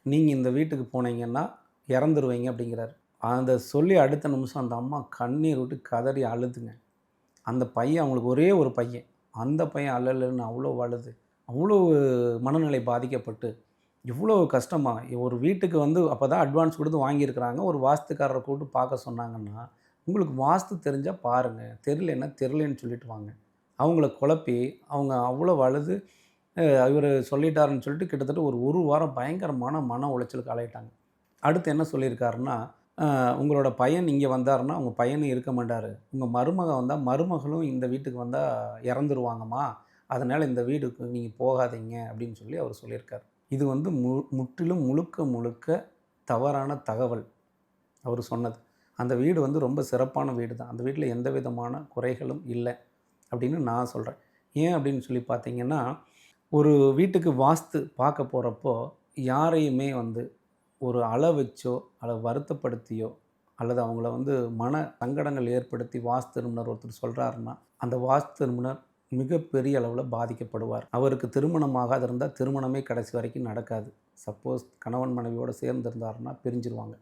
நீங்கள் இந்த வீட்டுக்கு போனீங்கன்னா இறந்துருவீங்க அப்படிங்கிறாரு. அத சொல்லி அடுத்த நிமிஷம் அந்த அம்மா கண்ணீர் விட்டு கதறி அழுதுங்க. அந்த பையன் அவங்களுக்கு ஒரே ஒரு பையன். அந்த பையன் அல்லல்ன்னு அவ்வளோ அழுது, அவ்வளோ மனநிலை பாதிக்கப்பட்டு, இவ்வளோ கஷ்டமா? ஒரு வீட்டுக்கு வந்து அப்ப தான் அட்வான்ஸ் குடுத்து வாங்கியிருக்கிறாங்க. ஒரு வாஸ்துக்காரர கூப்பிட்டு பார்க்க சொன்னாங்கன்னா, உங்களுக்கு வாஸ்து தெரிஞ்சா பாருங்க. தெரியலன்னா தெரியலன்னு சொல்லிட்டு வாங்க. அவங்கள குழப்பி, அவங்க அவ்வளோ அழுது இவரு சொல்லிட்டாருன்னு சொல்லிட்டு கிட்டத்தட்ட ஒரு 1 வாரம் பயங்கரமான மன உளைச்சலுக்கு ஆளாயிட்டாங்க. அடுத்து என்ன சொல்லியிருக்காருன்னா, உங்களோட பையன் இங்க வந்தாருன்னா, உங்க பையனும் இருக்க மாட்டாரு. உங்க மருமகன் வந்தா, மருமகளும் இந்த வீட்டுக்கு வந்தா இறந்துருவாங்கம்மா. அதனால இந்த வீடுக்கு நீங்க போகாதீங்க அப்படின்னு சொல்லி அவரு சொல்லியிருக்காரு. இது வந்து முற்றிலும் முழுக்க முழுக்க தவறான தகவல் அவரு சொன்னது. அந்த வீடு வந்து ரொம்ப சிறப்பான வீடு தான். அந்த வீட்ல எந்த விதமான குறைகளும் இல்ல அப்படின்னு நான் சொல்றேன். ஏன் அப்படின்னு சொல்லி பார்த்தீங்கன்னா, ஒரு வீட்டுக்கு வாஸ்து பார்க்க போறப்போ, யாரையுமே வந்து ஒரு அள வச்சோ, அல்லது வருத்தப்படுத்தியோ, அல்லது அவங்கள வந்து மன சங்கடங்கள் ஏற்படுத்தி வாஸ்து நிபுணர் ஒருத்தர் சொல்றாருன்னா, அந்த வாஸ்து நிபுணர் மிகப்பெரிய அளவுல பாதிக்கப்படுவார். அவருக்கு திருமணம் ஆகாது இருந்தா, திருமணமே கடைசி வரைக்கும் நடக்காது. சப்போஸ் கணவன் மனைவியோட சேர்ந்து இருந்தாருன்னா பிரிஞ்சிருவாங்க.